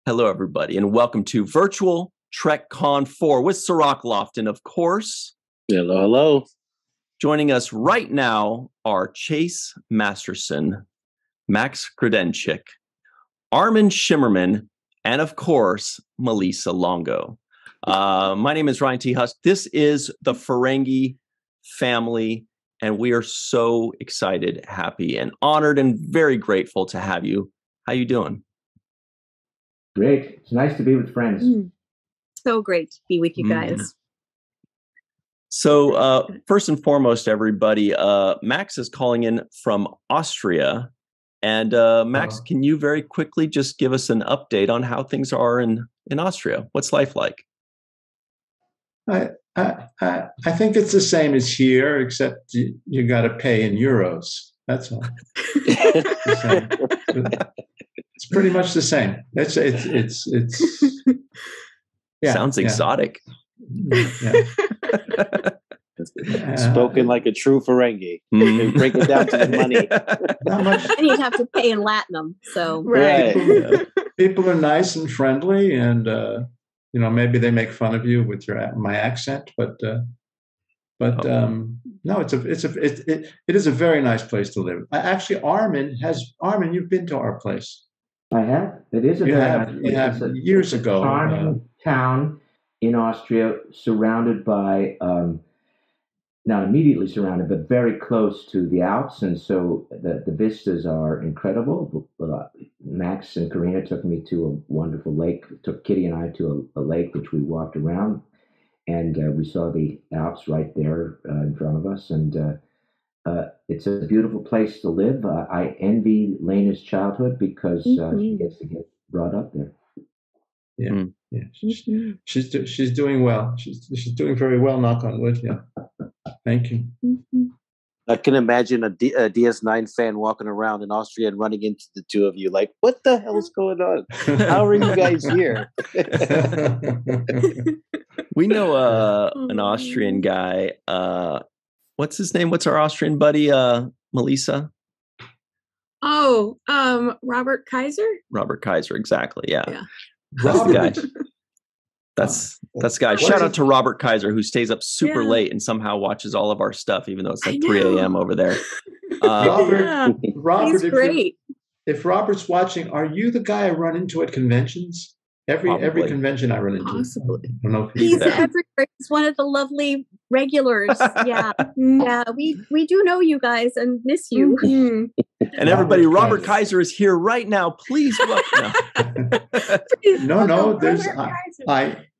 Hello, everybody, and welcome to Virtual TrekCon 4 with Cirroc Lofton, of course. Hello, hello. Joining us right now are Chase Masterson, Max Kredenchik, Armin Shimmerman, and of course, Malissa Longo. My name is Ryan T. Husk. This is the Ferengi family, and we are so excited, happy, and honored, and very grateful to have you. How you doing? Great. It's nice to be with friends. So great to be with you guys. So first and foremost, everybody, Max is calling in from Austria. And Max, can you very quickly just give us an update on how things are in Austria? What's life like? I think it's the same as here, except you got to pay in euros. That's all. It's pretty much the same. It's yeah. Sounds exotic. Yeah. Spoken like a true Ferengi. And break it down to the money. Not much. And you'd have to pay in Latinum. So Right. People are nice and friendly, and maybe they make fun of you with my accent, but no, it is a very nice place to live. Actually, Armin, you've been to our place. I have. It is a You very have, nice you place. have It's a years ago. charming town in Austria, surrounded by, not immediately surrounded, but very close to the Alps, and so the vistas are incredible. Max and Karina took me to a wonderful lake, took Kitty and I to a lake which we walked around, and we saw the Alps right there in front of us, and it's a beautiful place to live. I envy Lena's childhood because she gets to get brought up there. Yeah, she's doing well. She's doing very well. Knock on wood. Yeah, thank you. I can imagine a DS9 fan walking around in Austria and running into the two of you like, what the hell's going on? How are you guys here? We know an Austrian guy. What's his name? What's our Austrian buddy, Malissa? Oh, Robert Kaiser? Robert Kaiser, exactly. Yeah. That's Robert. the guy. That's the guy. Shout out to Robert Kaiser, who stays up super late and somehow watches all of our stuff, even though it's like 3 a.m. over there. Robert, He's great. If Robert's watching, are you the guy I run into at conventions? Every convention I run into. Possibly. I don't know if He's everywhere. He's one of the lovely regulars. Yeah. We do know you guys and miss you. And everybody, Robert Kaiser is here right now. Please welcome. No. There's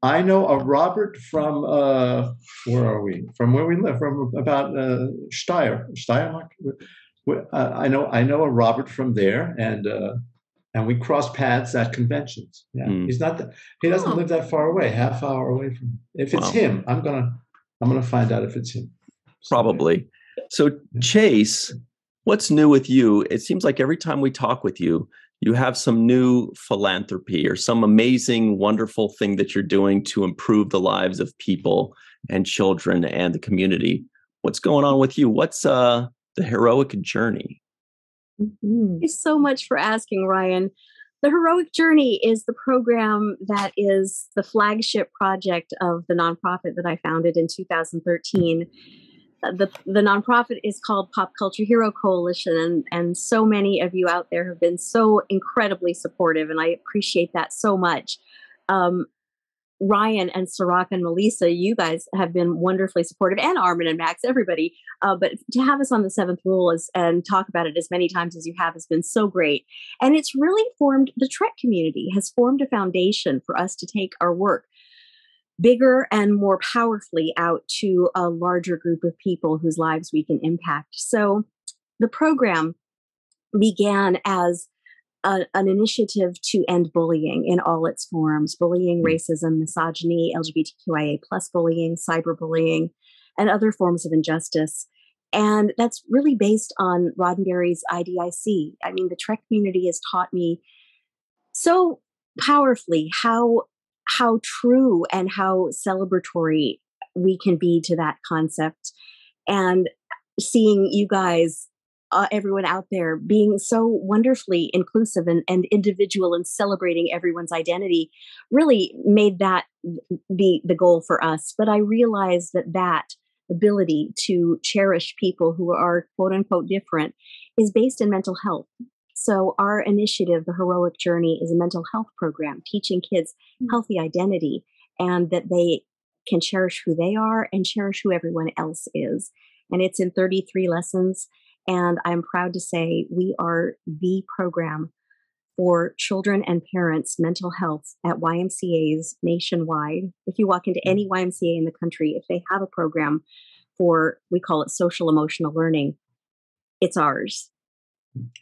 I know a Robert from where are we? From where we live? From about Steiermark. I know a Robert from there, and we cross paths at conventions. Yeah, he's not. He doesn't live that far away. Half hour away from. If it's him, I'm gonna find out if it's him. Probably. So Chase, what's new with you? It seems like every time we talk with you, you have some new philanthropy or some amazing, wonderful thing that you're doing to improve the lives of people and children and the community. What's going on with you? What's the heroic journey? Thanks so much for asking, Ryan. The Heroic Journey is the program that is the flagship project of the nonprofit that I founded in 2013. The nonprofit is called Pop Culture Hero Coalition, and so many of you out there have been so incredibly supportive, and I appreciate that so much. Ryan and Cirroc and Malissa, you guys have been wonderfully supportive, and Armin and Max, everybody. But to have us on the Seventh Rule and talk about it as many times as you have has been so great. And it's really formed, the Trek community has formed a foundation for us to take our work bigger and more powerfully out to a larger group of people whose lives we can impact. So the program began as an initiative to end bullying in all its forms: bullying, racism, misogyny, LGBTQIA+ bullying, cyberbullying, and other forms of injustice. And that's really based on Roddenberry's IDIC. I mean, the Trek community has taught me so powerfully how true and how celebratory we can be to that concept. And seeing you guys everyone out there being so wonderfully inclusive and individual and celebrating everyone's identity really made that the goal for us. But I realized that ability to cherish people who are quote unquote different is based in mental health. So our initiative, the Heroic Journey, is a mental health program teaching kids healthy identity and that they can cherish who they are and cherish who everyone else is. And it's in 33 lessons. And I'm proud to say we are the program for children and parents' mental health at YMCAs nationwide. If you walk into any YMCA in the country, if they have a program for, we call it social emotional learning, it's ours.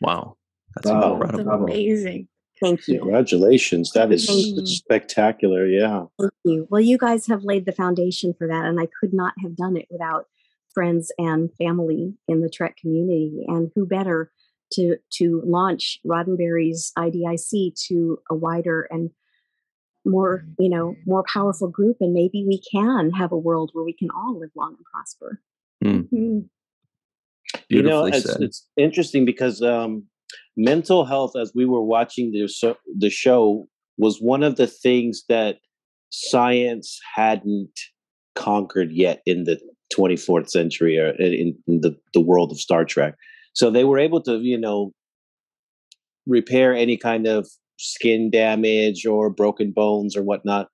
Wow. That's Wow. incredible. That's amazing. Thank you. Congratulations. That is Thank spectacular. Yeah. Thank you. Well, you guys have laid the foundation for that, and I could not have done it without friends and family in the Trek community. And who better to launch Roddenberry's IDIC to a wider and more powerful group, and maybe we can have a world where we can all live long and prosper. Beautifully said. It's interesting because mental health, as we were watching the show, was one of the things that science hadn't conquered yet in the 24th century or in the world of Star Trek. So they were able to, repair any kind of skin damage or broken bones or whatnot.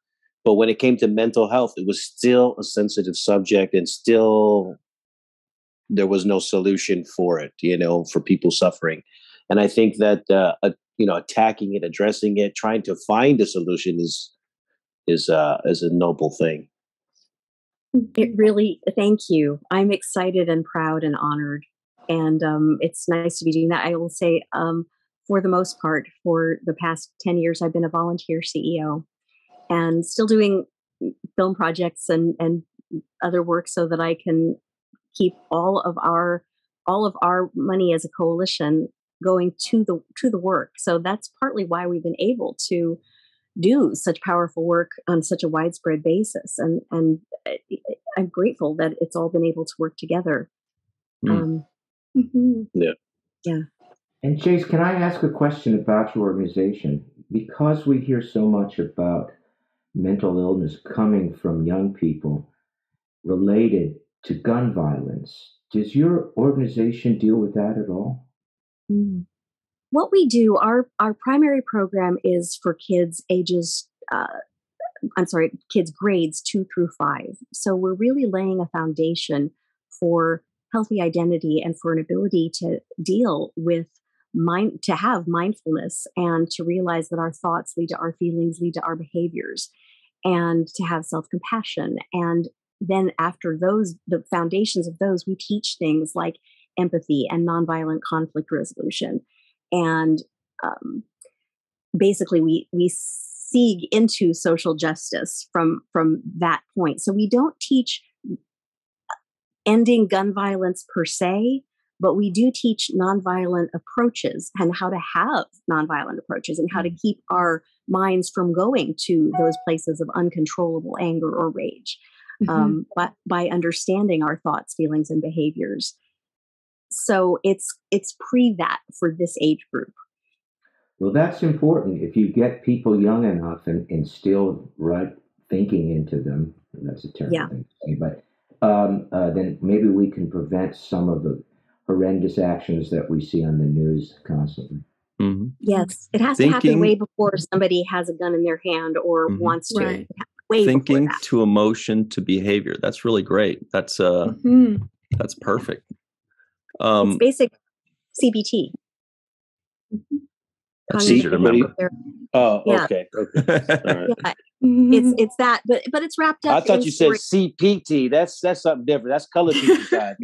But when it came to mental health, it was still a sensitive subject, and still there was no solution for it, for people suffering. And I think that, attacking it, addressing it, trying to find a solution is a noble thing. It really, thank you. I'm excited and proud and honored. And it's nice to be doing that. I will say, for the most part, for the past 10 years, I've been a volunteer CEO and still doing film projects and other work so that I can keep all of our money as a coalition going to the work. So that's partly why we've been able to do such powerful work on such a widespread basis. And I'm grateful that it's all been able to work together. Yeah. And Chase, can I ask a question about your organization? Because we hear so much about mental illness coming from young people related to gun violence, does your organization deal with that at all? What we do, our primary program is for kids ages, kids grades 2 through 5. So we're really laying a foundation for healthy identity and for an ability to deal with to have mindfulness and to realize that our thoughts lead to our feelings, lead to our behaviors, and to have self-compassion. And then after the foundations of those, we teach things like empathy and nonviolent conflict resolution. And basically we seek into social justice from that point. So we don't teach ending gun violence per se, but we do teach nonviolent approaches and how to have nonviolent approaches and how to keep our minds from going to those places of uncontrollable anger or rage, but by understanding our thoughts, feelings, and behaviors. So it's pre that for this age group. Well, that's important. If you get people young enough and instill right thinking into them, and that's a terrible thing to say, but then maybe we can prevent some of the horrendous actions that we see on the news constantly. Yes, it has to happen way before somebody has a gun in their hand or wants to. Right. Way Thinking to emotion to behavior. That's really great. That's that's perfect. It's basic CBT. That's easy to remember. Oh, Yeah. okay. All right. Yeah. It's that, but it's wrapped up. I thought you said CPT. That's something different. That's color people time.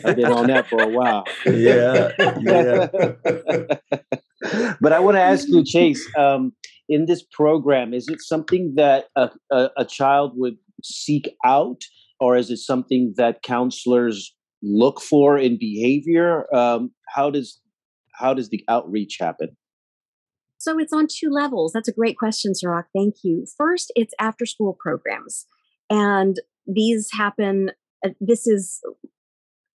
I've been on that for a while. Yeah. But I want to ask you, Chase. In this program, is it something that a child would seek out, or is it something that counselors look for in behavior? How does the outreach happen? So it's on 2 levels. That's a great question, Cirroc. Thank you. First, it's after-school programs. And these happen, this is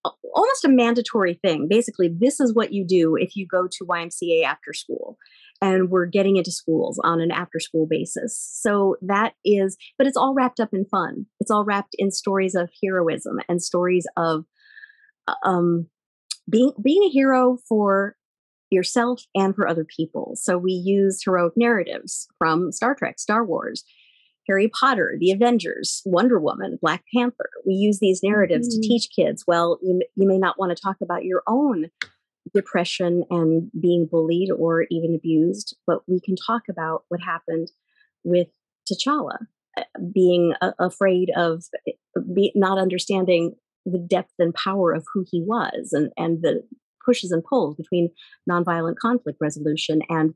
almost a mandatory thing. Basically, this is what you do if you go to YMCA after school. And we're getting into schools on an after school basis. So that is, but it's all wrapped up in fun. It's all wrapped in stories of heroism and stories of being a hero for yourself and for other people. So we use heroic narratives from Star Trek, Star Wars, Harry Potter, the Avengers, Wonder Woman, Black Panther. We use these narratives to teach kids, well, you may not want to talk about your own depression and being bullied or even abused, but we can talk about what happened with T'Challa, being afraid of not understanding the depth and power of who he was, and the pushes and pulls between nonviolent conflict resolution and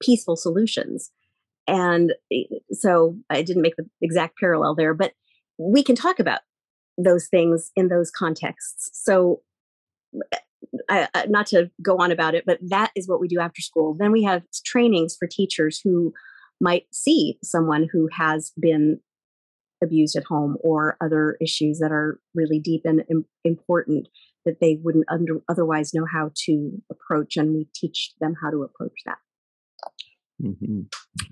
peaceful solutions. And so I didn't make the exact parallel there, but we can talk about those things in those contexts. So not to go on about it, but that is what we do after school. Then we have trainings for teachers who might see someone who has been abused at home or other issues that are really deep and important that they wouldn't otherwise know how to approach, and we teach them how to approach that. Mm-hmm.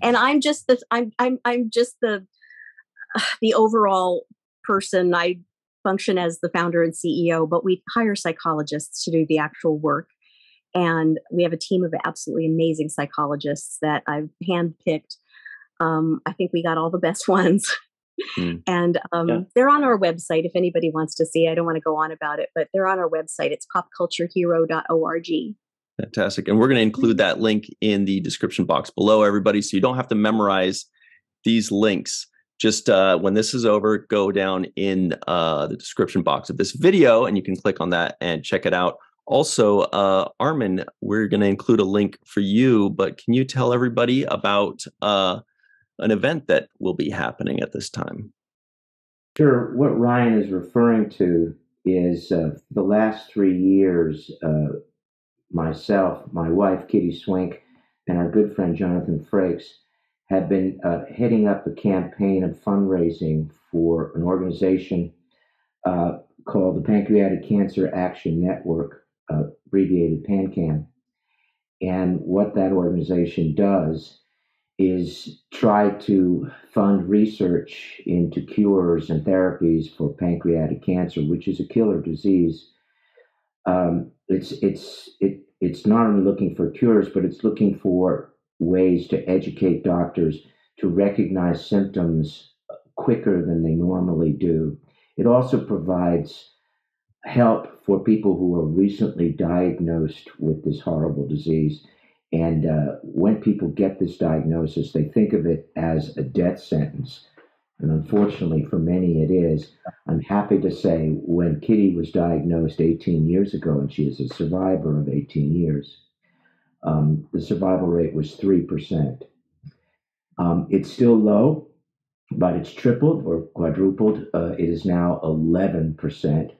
And I'm just the overall person. I function as the founder and CEO, but we hire psychologists to do the actual work. And we have a team of absolutely amazing psychologists that I've handpicked. I think we got all the best ones. And they're on our website if anybody wants to see. I don't want to go on about it, but they're on our website. It's popculturehero.org. Fantastic. And we're going to include that link in the description box below, everybody. So you don't have to memorize these links. Just when this is over, go down in the description box of this video and you can click on that and check it out. Also, Armin, we're going to include a link for you, but can you tell everybody about an event that will be happening at this time? Sure. What Ryan is referring to is the last 3 years, myself, my wife, Kitty Swink, and our good friend, Jonathan Frakes, have been heading up a campaign of fundraising for an organization called the Pancreatic Cancer Action Network, abbreviated PanCan. And what that organization does is try to fund research into cures and therapies for pancreatic cancer, which is a killer disease. It's not only looking for cures, but it's looking for ways to educate doctors to recognize symptoms quicker than they normally do. It also provides help for people who are recently diagnosed with this horrible disease. And when people get this diagnosis, they think of it as a death sentence. And unfortunately, for many, it is. I'm happy to say when Kitty was diagnosed 18 years ago, and she is a survivor of 18 years, the survival rate was 3%. It's still low, but it's tripled or quadrupled. It is now 11%,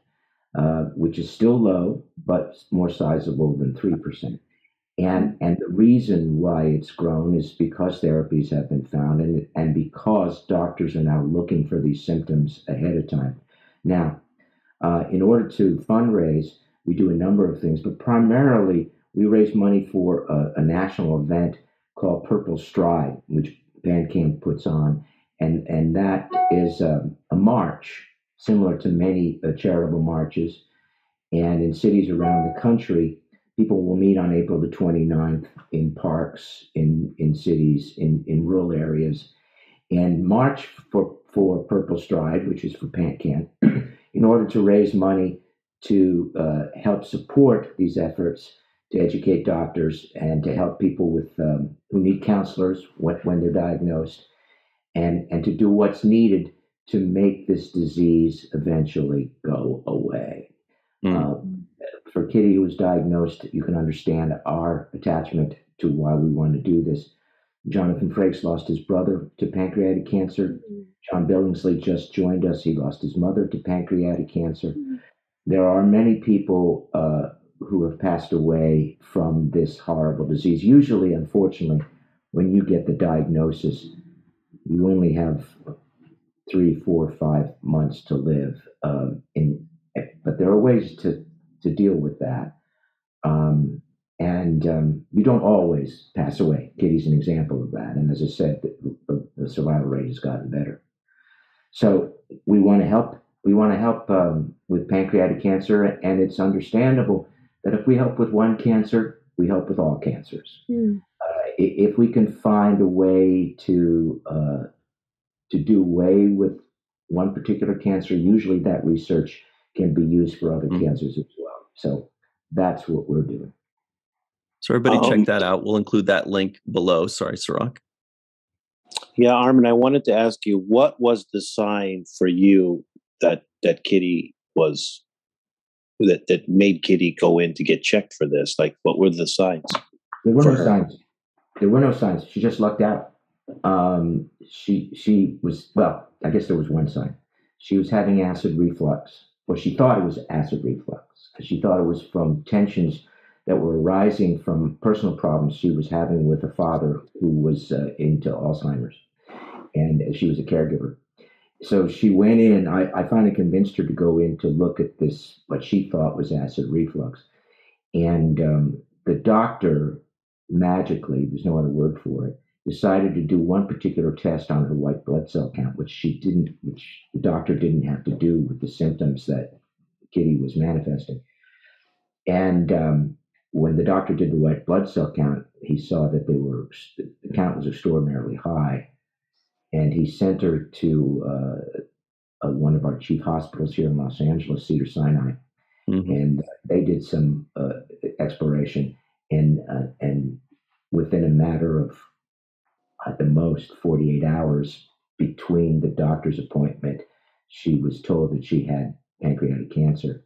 which is still low, but more sizable than 3%. And the reason why it's grown is because therapies have been found and because doctors are now looking for these symptoms ahead of time. Now, in order to fundraise, we do a number of things, but primarily we raise money for a national event called Purple Stride, which PanCan puts on. And that is a march similar to many charitable marches. And in cities around the country, people will meet on April the 29th in parks, in cities, in rural areas, and march for Purple Stride, which is for PanCan, in order to raise money to help support these efforts to educate doctors and to help people with who need counselors when they're diagnosed, and to do what's needed to make this disease eventually go away. For Kitty, who was diagnosed, you can understand our attachment to why we want to do this. Jonathan Frakes lost his brother to pancreatic cancer. John Billingsley just joined us. He lost his mother to pancreatic cancer. There are many people who have passed away from this horrible disease. Usually, unfortunately, when you get the diagnosis, you only have 3, 4, 5 months to live. but there are ways to deal with that. You don't always pass away. Kitty's an example of that. And as I said, the survival rate has gotten better. So we want to help. We want to help with pancreatic cancer, and it's understandable that if we help with one cancer, we help with all cancers. If we can find a way to do away with one particular cancer, usually that research can be used for other cancers as well. So that's what we're doing. So everybody check that out. We'll include that link below. Sorry, Cirroc. Yeah, Armin, I wanted to ask you, what was the sign for you that Kitty was that made Kitty go in to get checked for this? Like, what were the signs? There were no signs. There were no signs. She just lucked out. She was, well, I guess there was one sign. She was having acid reflux, or she thought it was acid reflux, because she thought it was from tensions that were arising from personal problems she was having with a father who was into Alzheimer's, and she was a caregiver. So she went in. I finally convinced her to go in to look at this, what she thought was acid reflux. And the doctor, magically, there's no other word for it, decided to do one particular test on her white blood cell count, which the doctor didn't have to do with the symptoms that Kitty was manifesting. And when the doctor did the white blood cell count, he saw that the count was extraordinarily high. And he sent her to one of our chief hospitals here in Los Angeles, Cedars-Sinai. And they did some exploration. And within a matter of, at the most, 48 hours between the doctor's appointment, she was told that she had pancreatic cancer.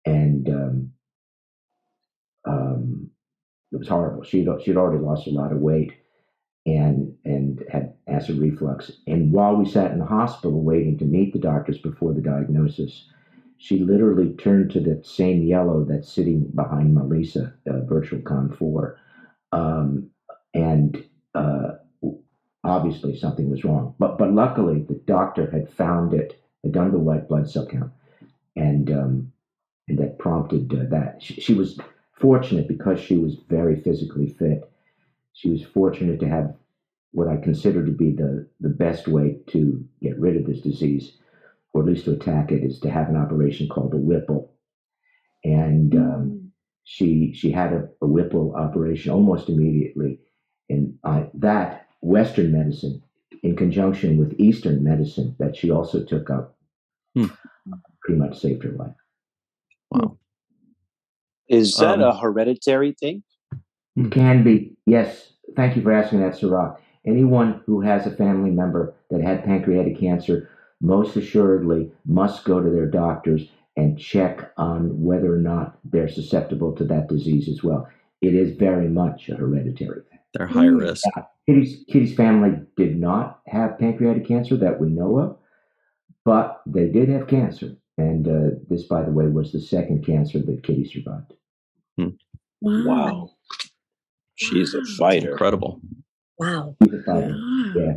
And it was horrible. She'd already lost a lot of weight and had acid reflux. And while we sat in the hospital waiting to meet the doctors before the diagnosis, she literally turned to that same yellow that's sitting behind Malissa, Virtual Con 4. Obviously something was wrong. But luckily the doctor had found it, had done the white blood cell count, and that prompted that. She was fortunate because she was very physically fit. She was fortunate to have what I consider to be the best way to get rid of this disease, or at least to attack it, is to have an operation called a Whipple. And she had a Whipple operation almost immediately. And that Western medicine, in conjunction with Eastern medicine that she also took up, pretty much saved her life. Wow. Is that a hereditary thing? It can be, yes. Thank you for asking that, Cirroc. Anyone who has a family member that had pancreatic cancer most assuredly must go to their doctors and check on whether or not they're susceptible to that disease as well. It is very much a hereditary thing. They're high risk. Kitty's family did not have pancreatic cancer that we know of, but they did have cancer. And this, by the way, was the second cancer that Kitty survived. Wow. She's a fighter. Incredible. Wow. She's a fighter. Yeah.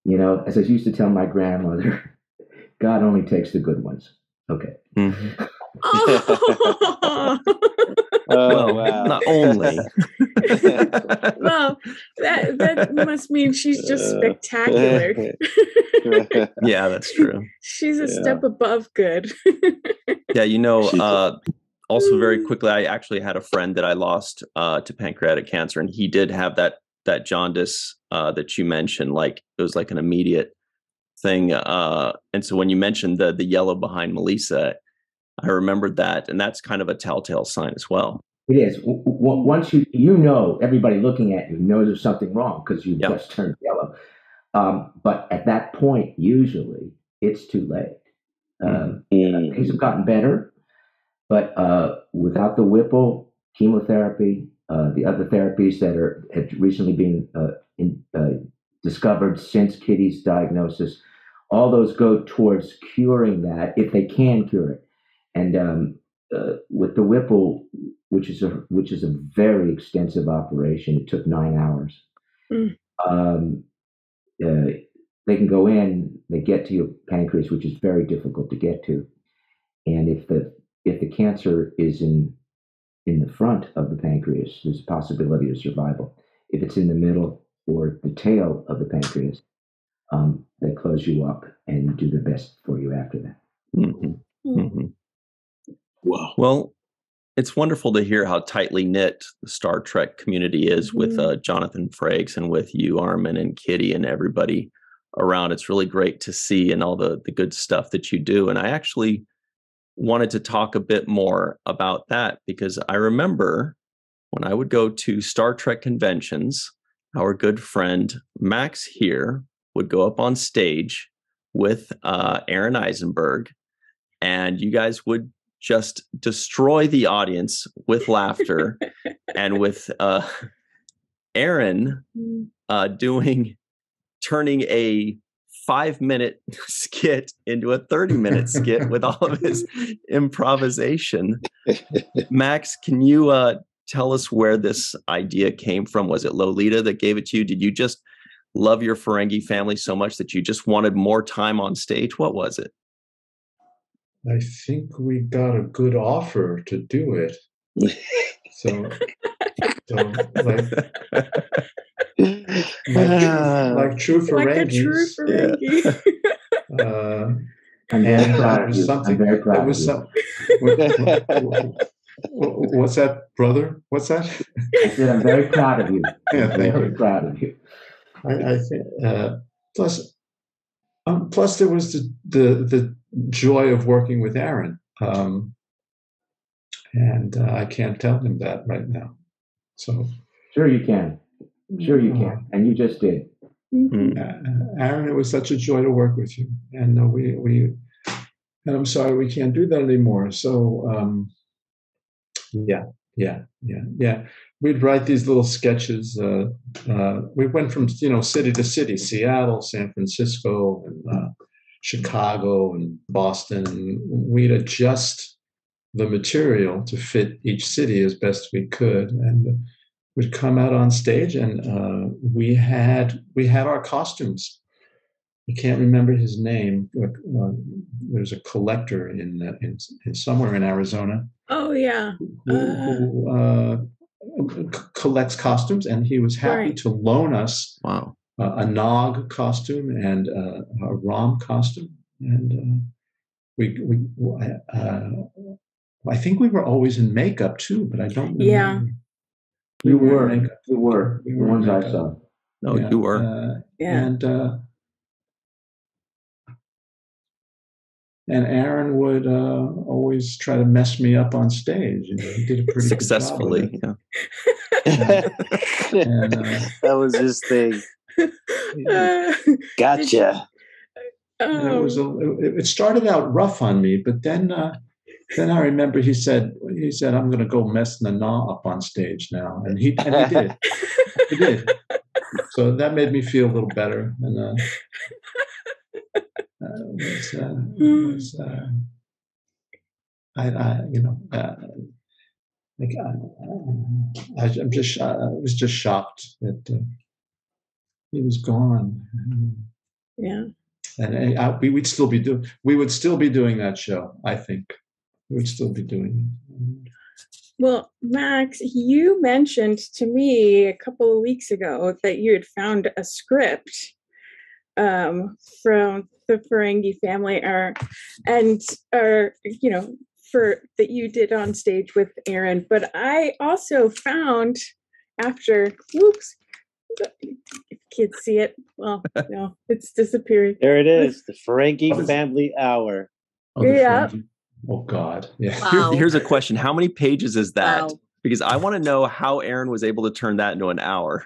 You know, as I used to tell my grandmother, God only takes the good ones. Okay. Oh, wow. Not only. Well, that must mean she's just spectacular. Yeah, that's true. She's a step above good. Yeah, you know, also very quickly, I actually had a friend that I lost to pancreatic cancer, and he did have that jaundice that you mentioned. Like, it was like an immediate thing. And so when you mentioned the yellow behind Malissa, I remembered that, and that's kind of a telltale sign as well. It is. Once you know, everybody looking at you knows there's something wrong because you just turned yellow. But at that point, usually it's too late. Things have gotten better, but without the Whipple, chemotherapy, the other therapies that have recently been discovered since Kitty's diagnosis, all those go towards curing that if they can cure it. And with the Whipple, which is a very extensive operation, it took 9 hours. They can go in, they get to your pancreas, which is very difficult to get to. And if if the cancer is in the front of the pancreas, there's a possibility of survival. If it's in the middle or the tail of the pancreas, they close you up and do their best for you after that. Mm-hmm. Mm-hmm. Wow. Well, it's wonderful to hear how tightly knit the Star Trek community is with Jonathan Frakes and with you, Armin, and Kitty, and everybody around. It's really great to see, and all the good stuff that you do. And I actually wanted to talk a bit more about that, because I remember when I would go to Star Trek conventions, our good friend Max here would go up on stage with Aaron Eisenberg, and you guys would just destroy the audience with laughter, and with Aaron turning a 5-minute skit into a 30-minute skit with all of his improvisation. Max, can you tell us where this idea came from? Was it Lolita that gave it to you? Did you just love your Ferengi family so much that you just wanted more time on stage? What was it? I think we got a good offer to do it. So like true Ferengis. Like a true Ferengi. Yeah. I'm very proud of you. I'm very proud of you. What's that, brother? What's that? I said I'm very proud of you. Yeah, thank very you. proud of you. I think plus there was the joy of working with Aaron, and I can't tell him that right now. So sure you can, and you just did. Aaron, it was such a joy to work with you, and and I'm sorry we can't do that anymore. So yeah. We'd write these little sketches. We went from city to city: Seattle, San Francisco, and Chicago, and Boston. We'd adjust the material to fit each city as best we could, and we'd come out on stage, and we had our costumes. I can't remember his name. There's a collector in somewhere in Arizona. Oh yeah. Who collects costumes, and he was happy to loan us a Nog costume and a Rom costume, and I think we were always in makeup too, but I don't remember. Yeah. You were the ones I saw. No, you were. And Aaron would always try to mess me up on stage. He did a pretty successfully. Good job and, that was his thing. Gotcha. It started out rough on me, but then I remember he said I'm going to go mess Nana up on stage now, and he did. He did. So that made me feel a little better, and. I was just shocked that he was gone. Yeah, and we would still be doing that show. I think we would still be doing it. Well, Max, you mentioned to me a couple of weeks ago that you had found a script from the Ferengi family, for that you did on stage with Aaron. But I also found after, if kids see it, well, no, it's disappearing. There it is, the Ferengi Family Hour. Yeah. Oh God. Yeah. Wow. Here's a question: how many pages is that? Wow. Because I want to know how Aaron was able to turn that into an hour.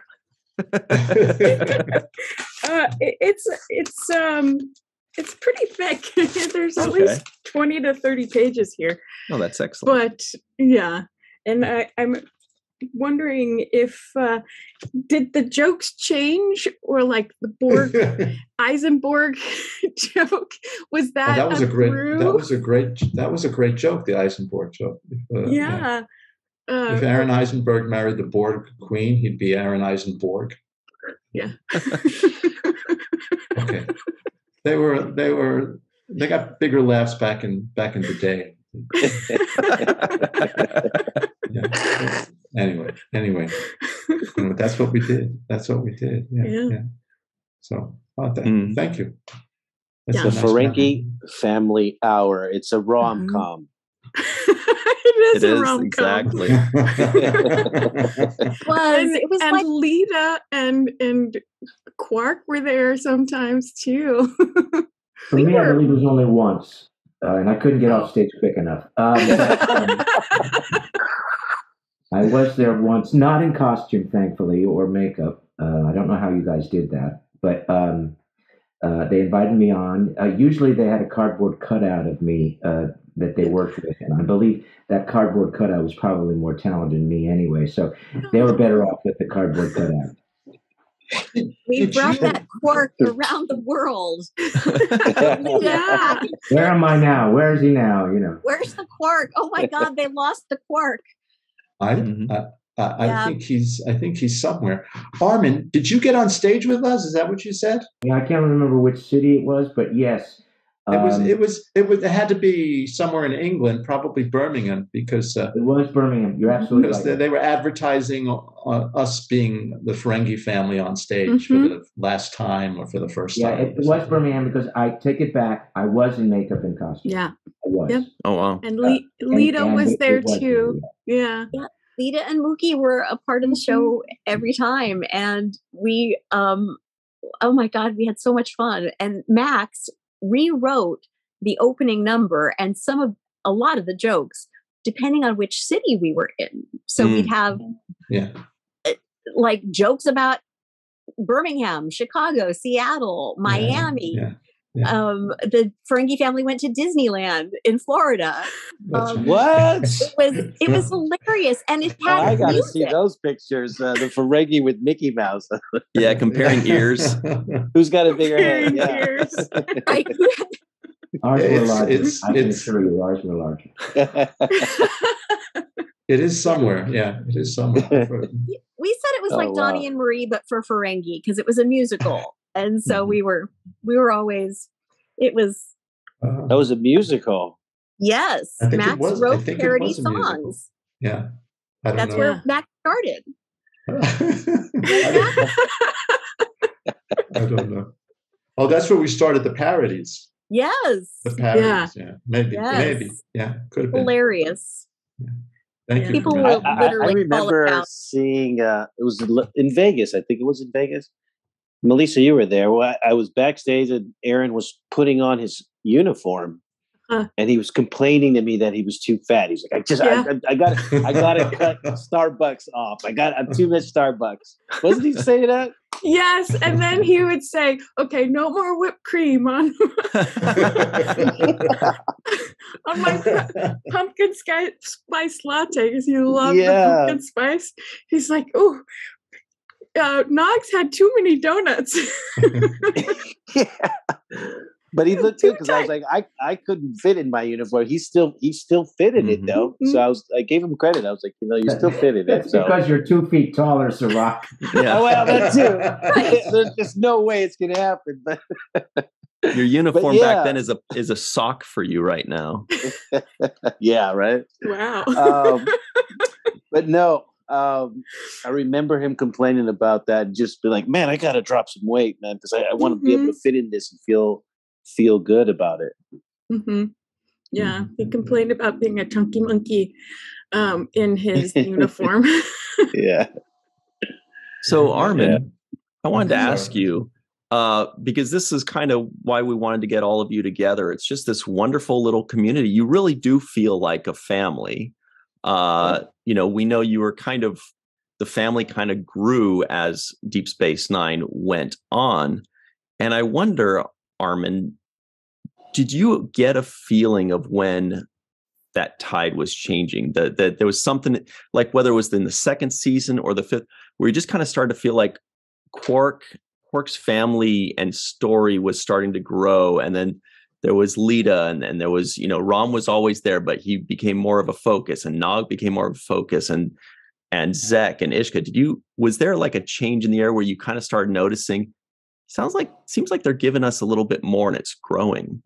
It's pretty thick. There's at least 20 to 30 pages here. Oh, that's excellent. But yeah, and I'm wondering if did the jokes change, or like the Borg Eisenberg joke, was that that was a great joke, the Eisenberg joke. If Aaron Eisenberg married the Borg queen, he'd be Aaron Eisenberg. Yeah. Okay. They got bigger laughs back in the day. Yeah. Anyway, that's what we did. Yeah. So, thank you. That's the a nice Ferengi memory. Family Hour. It's a rom-com. It is a rom-com. Exactly. It was and like Lita and Quark were there sometimes too. For me, I believe it was only once, and I couldn't get off stage quick enough. I was there once, not in costume, thankfully, or makeup. I don't know how you guys did that, but they invited me on. Usually they had a cardboard cutout of me that they worked with, and I believe that cardboard cutout was probably more talented than me anyway, so they were better off with the cardboard cutout. We brought that Quark around the world. Yeah. Where am I now? Where is he now? Where's the Quark? Oh my God, they lost the Quark. I think he's somewhere. Armin, did you get on stage with us? Is that what you said? Yeah, I can't remember which city it was, but yes. It had to be somewhere in England, probably Birmingham, because it was Birmingham. You're absolutely right. They were advertising us being the Ferengi family on stage for the last time or for the first time. Yeah, it was Birmingham, because I take it back. I was in makeup and costume. Yeah, I was. Yep. Oh wow. And Lita was there too. Yeah. Lita and Mookie were a part of the show every time, and we oh my God, we had so much fun. And Max rewrote the opening number and a lot of the jokes depending on which city we were in. So we'd have like jokes about Birmingham, Chicago, Seattle, Miami. The Ferengi family went to Disneyland in Florida. What? It was hilarious, and it had. I got to see those pictures. The Ferengi with Mickey Mouse. Yeah, comparing ears. Who's got a bigger head? Yeah. Ears. Right. Ours were larger. I can assure you, ours were larger. It is somewhere. Yeah, it is somewhere. We said it was like Donnie and Marie, but for Ferengi, because it was a musical. And so we were always, it was. That was a musical. Yes. Max wrote parody songs. Yeah. That's where Max started. I don't know. Oh, that's where we started the parodies. Yes. The parodies. Yeah. Maybe. Yeah. Could have been. Hilarious. Yeah. Thank you. People will literally I remember seeing, it was in Vegas. I think it was in Vegas. Malissa, you were there. Well, I was backstage and Aaron was putting on his uniform, and he was complaining to me that he was too fat. He's like, I got to cut Starbucks off. I'm too much Starbucks. Wasn't he saying that? Yes, and then he would say, "Okay, no more whipped cream on on my pumpkin spice latte because you love the pumpkin spice." He's like, "Oh." Noggs had too many donuts. But he looked good because I was like, I couldn't fit in my uniform. He still fitted it though. So I gave him credit. I was like, you still fitted it. That's because you're 2 feet taller, Cirroc. Yeah. Well, that too. There's just no way it's gonna happen. But your uniform back then is a sock for you right now. Yeah. Right. Wow. But no. I remember him complaining about that and just be like, man, I got to drop some weight, man, because I want to be able to fit in this and feel good about it. Mm-hmm. Yeah. He complained about being a chunky monkey in his uniform. Yeah. So Armin, I wanted to ask you, because this is kind of why we wanted to get all of you together. It's just this wonderful little community. You really do feel like a family. We know you were the family kind of grew as Deep Space Nine went on. And I wonder, Armin, did you get a feeling of when that tide was changing? That there was something like, whether it was in the second season or the fifth, where you just kind of started to feel like Quark's family and story was starting to grow. And then there was Lita, and there was, Rom was always there, but he became more of a focus, and Nog became more of a focus, and Zek and Ishka. Was there like a change in the air where you kind of started noticing, seems like they're giving us a little bit more and it's growing?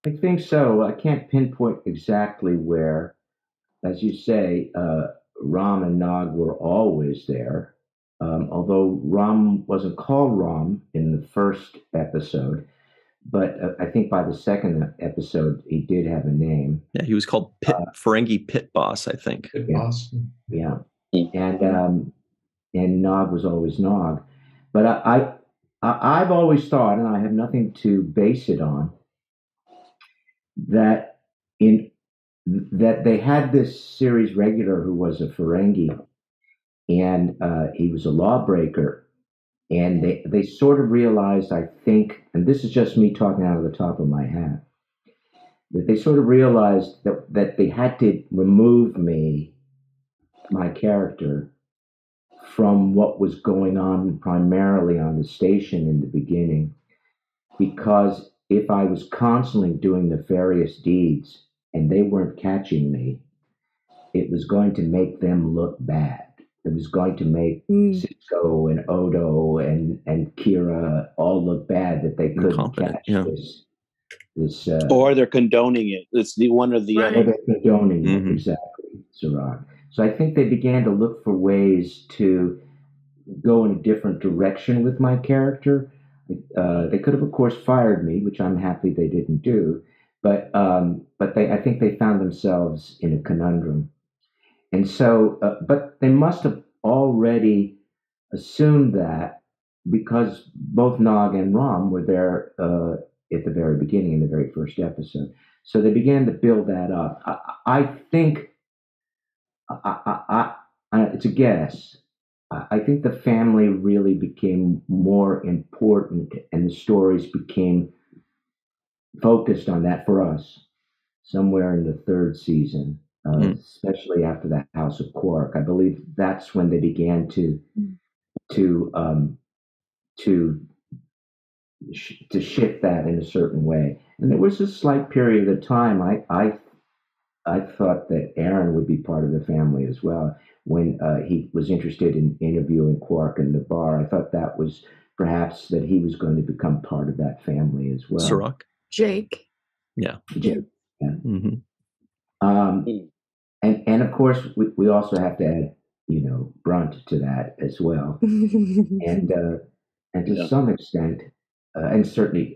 I think so. I can't pinpoint exactly where. As you say, Ram and Nog were always there. Although Ram wasn't called Ram in the first episode, but I think by the second episode he did have a name. Yeah, he was called Ferengi Pit Boss, I think. Pit Boss. Yeah, and Nog was always Nog. But I've always thought, and I have nothing to base it on, that they had this series regular who was a Ferengi, and he was a lawbreaker, and they sort of realized, I think, and this is just me talking out of the top of my hat, that they sort of realized that they had to remove my character, from what was going on primarily on the station in the beginning, because if I was constantly doing nefarious deeds and they weren't catching me, it was going to make them look bad. It was going to make Cisco and Odo and Kira all look bad, that they couldn't catch this. Or they're condoning it. It's the one or the other. Or they're condoning it, exactly, Cirroc. So I think they began to look for ways to go in a different direction with my character. They could have, of course, fired me, which I'm happy they didn't do. But I think they found themselves in a conundrum. And so, but they must have already assumed that, because both Nog and Ram were there at the very beginning, in the very first episode. So they began to build that up. I think, it's a guess. I think the family really became more important, and the stories became focused on that for us somewhere in the third season. Especially after that House of Quark, I believe that's when they began to shift that in a certain way. And there was a slight period of time I thought that Aaron would be part of the family as well. When he was interested in interviewing Quark in the bar, I thought that was perhaps that he was going to become part of that family as well. Cirroc. Jake. Yeah. Jake. Yeah. And of course, we also have to add, Brunt to that as well, and to some extent, and certainly,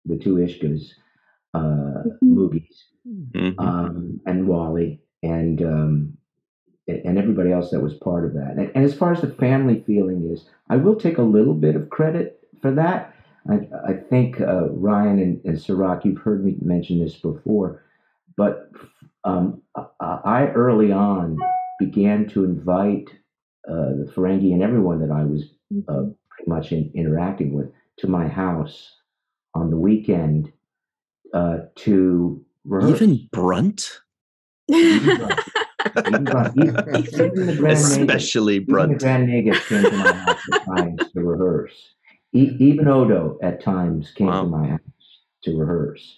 the two Ishkas, Moogies, and Wally, and everybody else that was part of that. And as far as the family feeling is, I will take a little bit of credit for that. I think Ryan and Cirroc, you've heard me mention this before, but I early on began to invite the Ferengi and everyone that I was pretty much interacting with to my house on the weekend to rehearse. Even Brunt? Especially Brunt. Even the Grand Nagus came to my house at times to rehearse. Even Odo at times came to my house to rehearse.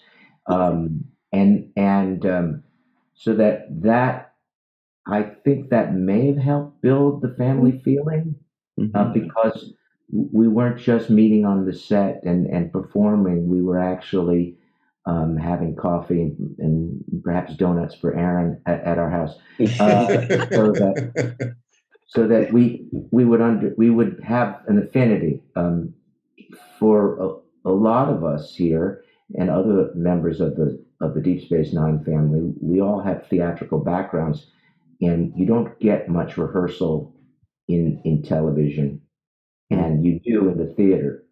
So that I think that may have helped build the family feeling, because we weren't just meeting on the set and performing. We were actually having coffee and perhaps donuts for Aaron at our house, so that we would have an affinity for a lot of us here and other members of the Deep Space Nine family. We all have theatrical backgrounds, and you don't get much rehearsal in television, and you do in the theater.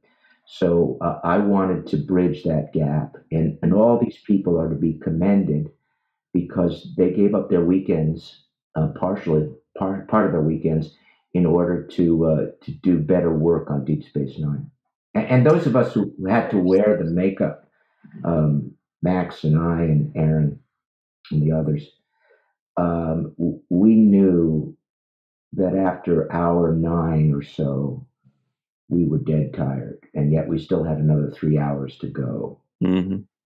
So I wanted to bridge that gap, and all these people are to be commended because they gave up their weekends, part of their weekends, in order to do better work on Deep Space Nine. And those of us who had to wear the makeup, Max and I and Aaron and the others, we knew that after hour 9 or so, we were dead tired, and yet we still had another 3 hours to go.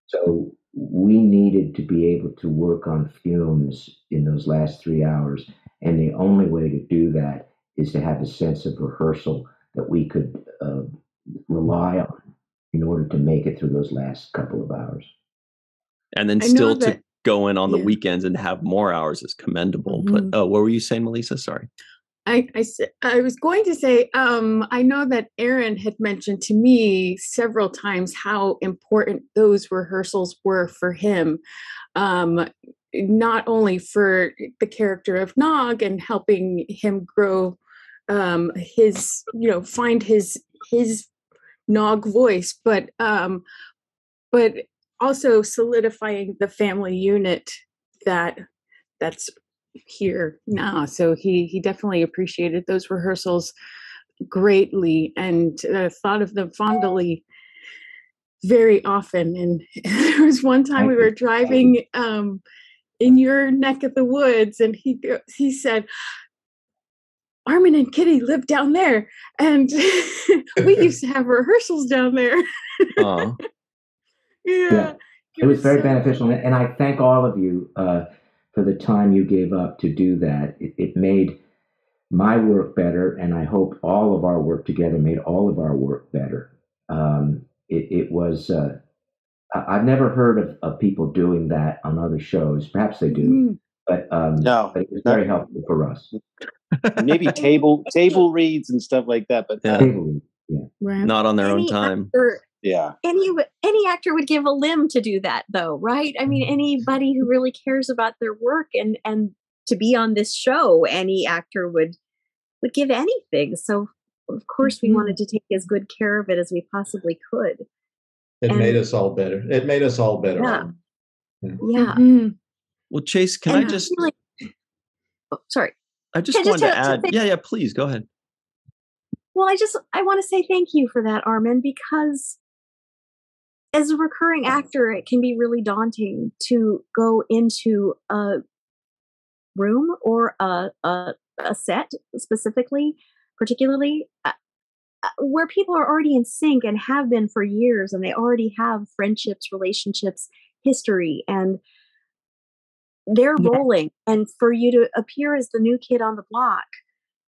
So we needed to be able to work on fumes in those last 3 hours, and the only way to do that is to have a sense of rehearsal that we could rely on in order to make it through those last couple of hours. And then I still know that, to go in on the yeah. weekends and have more hours is commendable. Mhm. But what were you saying, Melissa? Sorry. I was going to say, I know that Aaron had mentioned to me several times how important those rehearsals were for him. Not only for the character of Nog and helping him grow his, find his Nog voice, but also solidifying the family unit that's here now. So he definitely appreciated those rehearsals greatly and thought of them fondly very often. And there was one time we were driving in your neck of the woods, and he said, Armin and Kitty live down there, and we used to have rehearsals down there. Yeah. It was very beneficial, and I thank all of you for the time you gave up to do that. It made my work better, and I hope all of our work together made all of our work better. It was. I've never heard of people doing that on other shows. Perhaps they do, but it was very helpful for us. Maybe table reads and stuff like that, but table reads, not on their own time. Any actor would give a limb to do that, though, right? I mean, anybody who really cares about their work and to be on this show, any actor would give anything. So, of course, we wanted to take as good care of it as we possibly could. It made us all better. It made us all better. Yeah. Well, Chase, can I just? Sorry. I just wanted to add. Yeah, please go ahead. Well, I want to say thank you for that, Armin, because as a recurring actor, it can be really daunting to go into a room or a set particularly, where people are already in sync and have been for years, and they already have friendships, relationships, history, and they're rolling. And for you to appear as the new kid on the block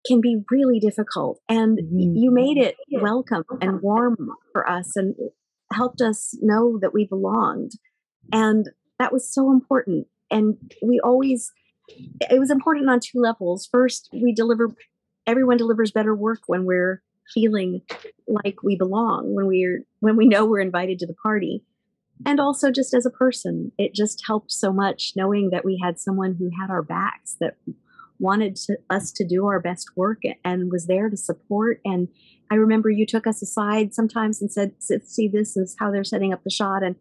can be really difficult. And you made it welcome and warm for us and helped us know that we belonged. And that was so important. And it was important on two levels. First, everyone delivers better work when we're feeling like we belong, when we know we're invited to the party. And also just as a person, it just helped so much knowing that we had someone who had our backs, that wanted us to do our best work and was there to support. And I remember you took us aside sometimes and said, see, this is how they're setting up the shot. And,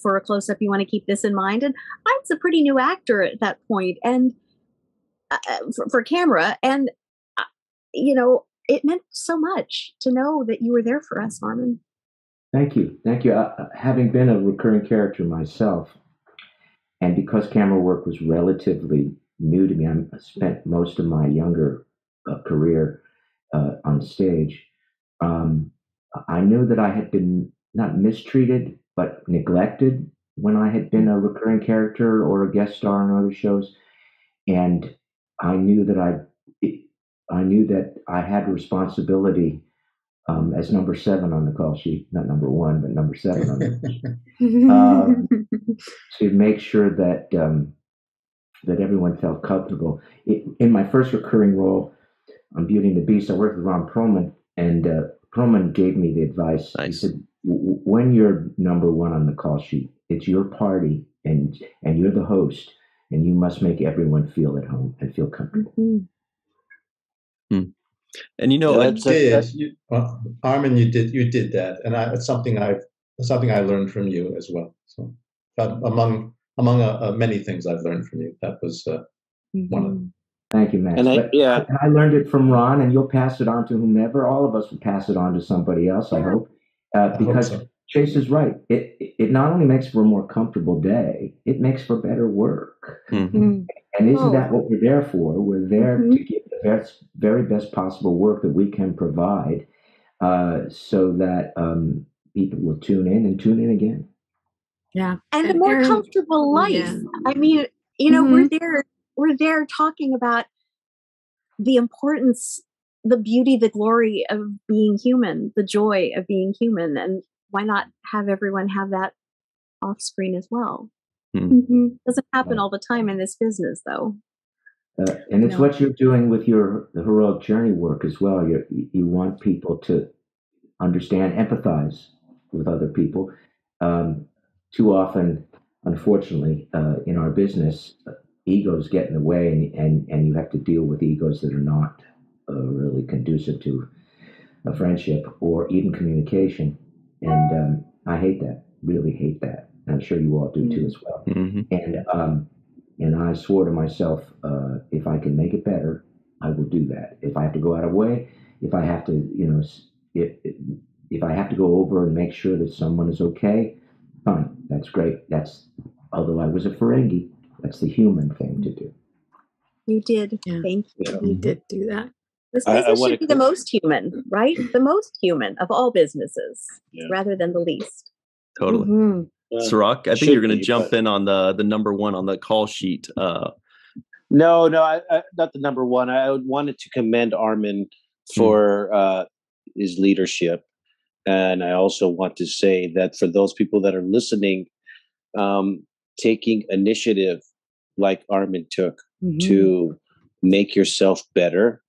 for a close-up, you want to keep this in mind. And I was a pretty new actor at that point, and for camera. And, it meant so much to know that you were there for us, Armin. Thank you. Having been a recurring character myself, and because camera work was relatively new to me, I spent most of my younger career on stage. I knew that I had been not mistreated, but neglected when I had been a recurring character or a guest star on other shows, and I knew that I had responsibility as number 7 on the call sheet, not number 1, but number 7 on the to make sure that that everyone felt comfortable. In my first recurring role on Beauty and the Beast, I worked with Ron Perlman, and Perlman gave me the advice. Nice. He said, when you're number 1 on the call sheet, it's your party, and you're the host, and you must make everyone feel at home and feel comfortable. And Armin, you did that, and it's something I learned from you as well. So among many things I've learned from you, that was one of them. Thank you, Max. And I learned it from Ron, and you'll pass it on to whomever. All of us will pass it on to somebody else, I hope, because I hope so. Chase is right. It not only makes for a more comfortable day, it makes for better work. And isn't that what we're there for? We're there to give the very best possible work that we can provide, so that people will tune in again. Yeah, and a more comfortable life. Yeah. I mean, we're there talking about the importance, the beauty, the glory of being human, the joy of being human, and why not have everyone have that off screen as well. Mm-hmm. Doesn't happen all the time in this business, though. And it's No. what you're doing with your heroic journey work as well. You want people to understand, empathize with other people. Too often, unfortunately, in our business, egos get in the way, and you have to deal with egos that are not really conducive to a friendship or even communication. And I hate that, really hate that. I'm sure you all do too as well. Mm-hmm. And I swore to myself, if I can make it better, I will do that. If I have to go out of way, if I have to, if I have to go over and make sure that someone is okay, fine, that's great. Although I was a Ferengi, that's the human thing to do. You did. Yeah. Thank you. You did do that. This I business wanna should be the most human, right? The most human of all businesses, Yeah. rather than the least. Totally. Mm-hmm. Cirroc, I think should you're going to be, jump but- in on the number one on the call sheet. No, I, not the number one. I wanted to commend Armin for his leadership. And I also want to say that for those people that are listening, taking initiative like Armin took to make yourself better,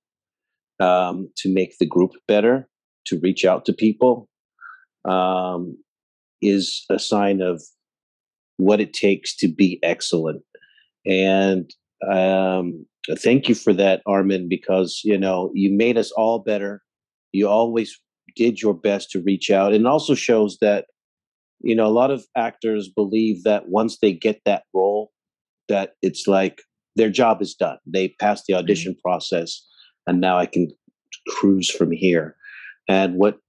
to make the group better, to reach out to people, is a sign of what it takes to be excellent. And thank you for that, Armin, because you made us all better. You always did your best to reach out, and also shows that a lot of actors believe that once they get that role, that it's like their job is done. They passed the audition process, and now I can cruise from here. And what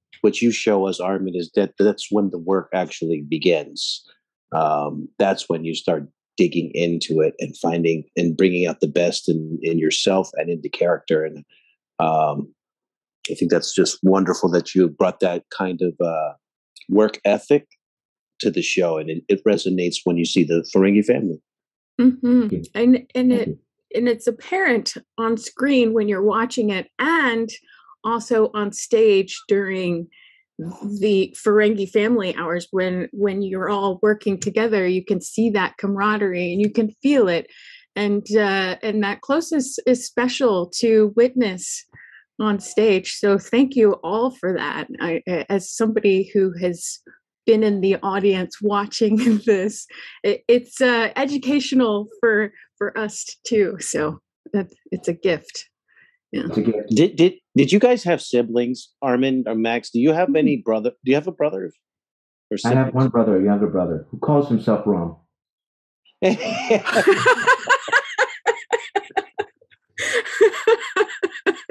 you show us, Armin, is that that's when the work actually begins. That's when you start digging into it and finding and bringing out the best in yourself and in the character. And I think that's just wonderful that you brought that kind of work ethic to the show, and it resonates when you see the Ferengi family. Mm-hmm. And it's apparent on screen when you're watching it, and also on stage during the Ferengi family hours when you're all working together. You can see that camaraderie and you can feel it, and that closeness is special to witness on stage. So thank you all for that. I, as somebody who has been in the audience watching this, it's educational for us too. So it's a gift. Yeah. It's a gift. Did you guys have siblings, Armin or Max? Do you have any brother? Do you have a brother or I have one brother, a younger brother, who calls himself Rom.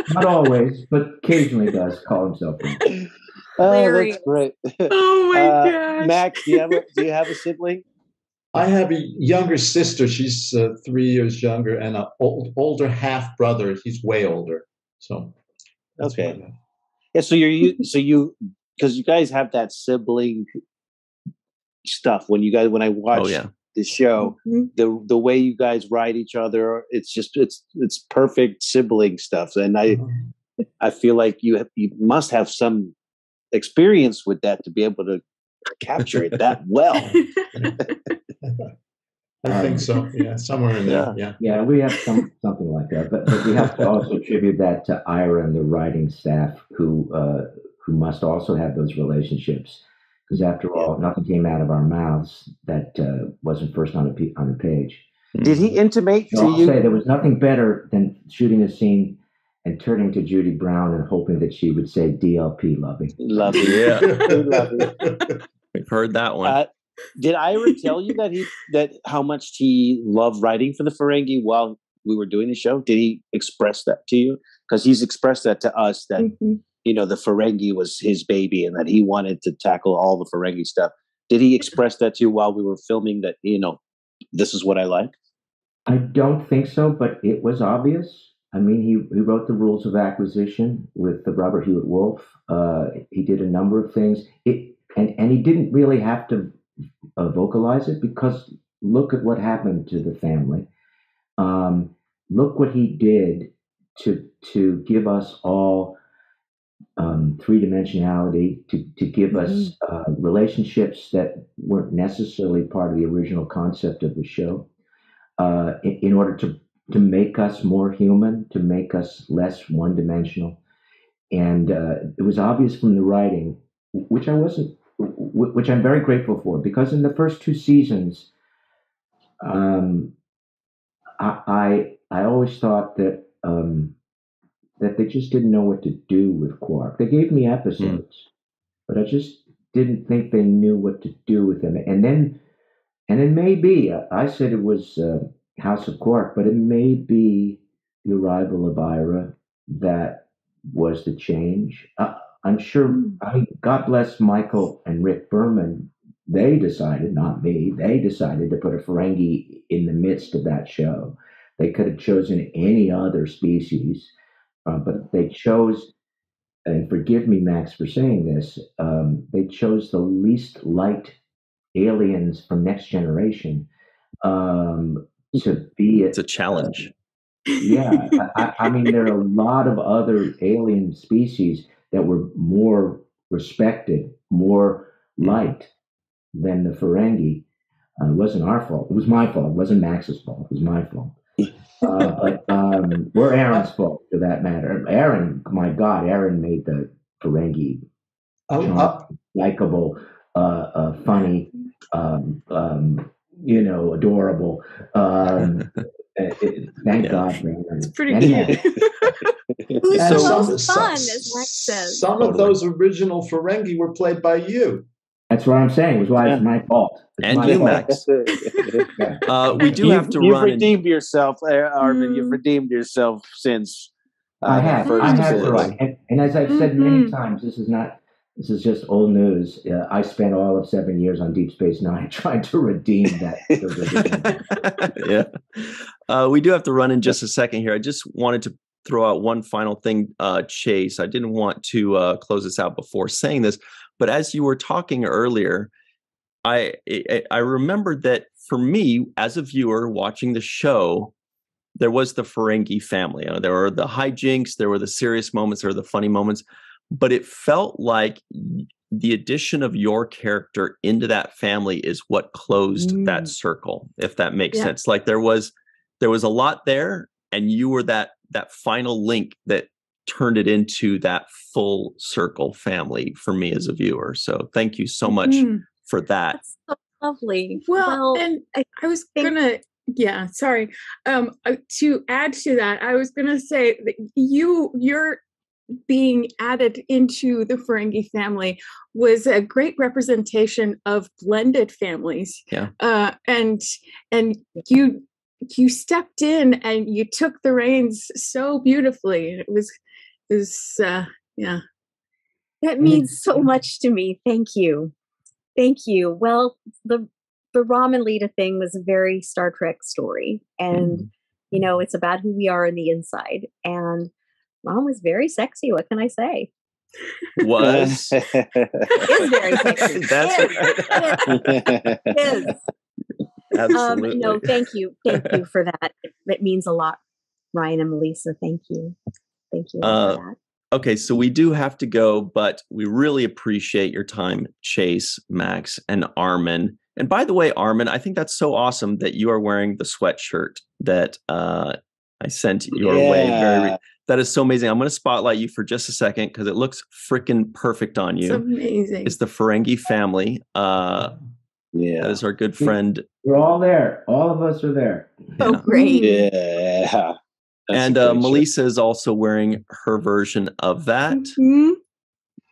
Not always, but occasionally does call himself Rom. Oh, that's great. Oh my gosh. Max, do you have a sibling? I have a younger sister. She's 3 years younger, and an older half brother. He's way older. So okay, yeah. So you because you guys have that sibling stuff. When I watch the show, the way you guys write each other, it's perfect sibling stuff. And I feel like you must have some experience with that to be able to capture it that well. I think so. Yeah, somewhere in there. Yeah, we have something like that, but we have to also attribute that to Ira and the writing staff, who must also have those relationships, because after all, nothing came out of our mouths that wasn't first on the page. Did he intimate to you? Say there was nothing better than shooting a scene and turning to Judy Brown and hoping that she would say DLP, lovey. Lovey, Yeah. lovey. We've heard that one. Did Ira tell you that how much he loved writing for the Ferengi while we were doing the show? Did he express that to you? Because he's expressed that to us, that the Ferengi was his baby and that he wanted to tackle all the Ferengi stuff. Did he express that to you while we were filming, that this is what I like? I don't think so, but it was obvious. I mean, he wrote the rules of acquisition with the Robert Hewitt Wolf. He did a number of things. And he didn't really have to vocalize it, because look at what happened to the family. Look what he did to give us all three-dimensionality, to give us relationships that weren't necessarily part of the original concept of the show, in order to make us more human, to make us less one-dimensional. And it was obvious from the writing, which I'm very grateful for, because in the first two seasons, I always thought that that they just didn't know what to do with Quark. They gave me episodes, but I just didn't think they knew what to do with him. And then maybe I said it was House of Quark, but it may be the arrival of Ira that was the change. I'm sure. I mean, God bless Michael and Rick Berman. They decided, not me. They decided to put a Ferengi in the midst of that show. They could have chosen any other species, but they chose. And forgive me, Max, for saying this. They chose the least light aliens from Next Generation to be. It's a challenge. Yeah, I mean, there are a lot of other alien species that were more respected, more liked than the Ferengi. It wasn't our fault. It was my fault. It wasn't Max's fault. It was my fault. Or Aaron's fault, for that matter. Aaron, my God, Aaron made the Ferengi likable, funny, adorable. Thank God, man. It's pretty good. Who's And the most fun, as Rex says. Some of those original Ferengi were played by you. That's what I'm saying. It was why it's my fault. It's And my you, fault. Max. We do have to You've run. redeemed yourself, Armin. You've redeemed yourself since. I have, episode. right. And as I've said many times, this is just old news. I spent all of 7 years on Deep Space Nine trying to redeem that. Yeah. We do have to run in just a second here. I just wanted to throw out one final thing, Chase. I didn't want to close this out before saying this, but as you were talking earlier, I remembered that for me, as a viewer watching the show, there was the Ferengi family. There were the hijinks, there were the serious moments, there were the funny moments, but it felt like the addition of your character into that family is what closed that circle, if that makes sense. Like there was a lot there, and you were that final link that turned it into that full circle family for me as a viewer. So thank you so much for that. That's so lovely. Well, and I was gonna, sorry. To add to that, I was gonna say that you're being added into the Ferengi family was a great representation of blended families. Yeah. And you stepped in and you took the reins so beautifully. It was That means so much to me. Thank you. Well, the Ramen Lita thing was a very Star Trek story, and it's about who we are on the inside. And Mom was very sexy. What can I say? Was Is very sexy. That's right. It is. Absolutely. No, thank you for that. It means a lot, Ryan and Malissa. Thank you all for that. Okay, so we do have to go, but we really appreciate your time, Chase, Max, and Armin. And by the way, Armin, I think that's so awesome that you are wearing the sweatshirt that I sent your way. That is so amazing. I'm going to spotlight you for just a second because it looks freaking perfect on you. It's amazing. It's the Ferengi family. That is our good friend. We're all there. All of us are there. Oh, great. Yeah. And Malissa is also wearing her version of that.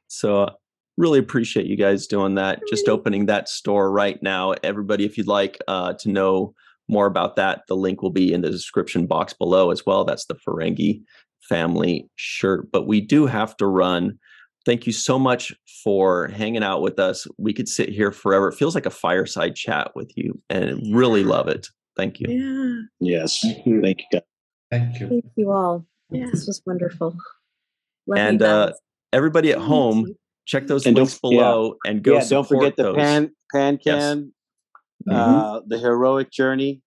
So really appreciate you guys doing that. Just opening that store right now. Everybody, if you'd like to know more about that, the link will be in the description box below as well. That's the Ferengi family shirt. But we do have to run. Thank you so much for hanging out with us. We could sit here forever. It feels like a fireside chat with you, and really love it. Thank you. Yeah. Yes. Thank you. Thank you, guys. Thank you. Thank you all. Yeah. This was wonderful. Love And everybody at home, check those And links below and go don't forget the those. PanCan, the heroic journey.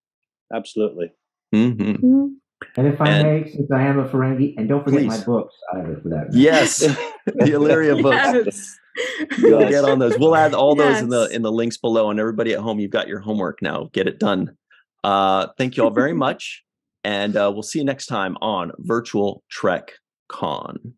Absolutely. And if I may, since I am a Ferengi, and don't forget my books either for that matter. Yes. The Illyria books. Yes. Go get on those. We'll add all those Yes. in the links below. And everybody at home, you've got your homework now. Get it done. Thank you all very much. And we'll see you next time on Virtual Trek Con.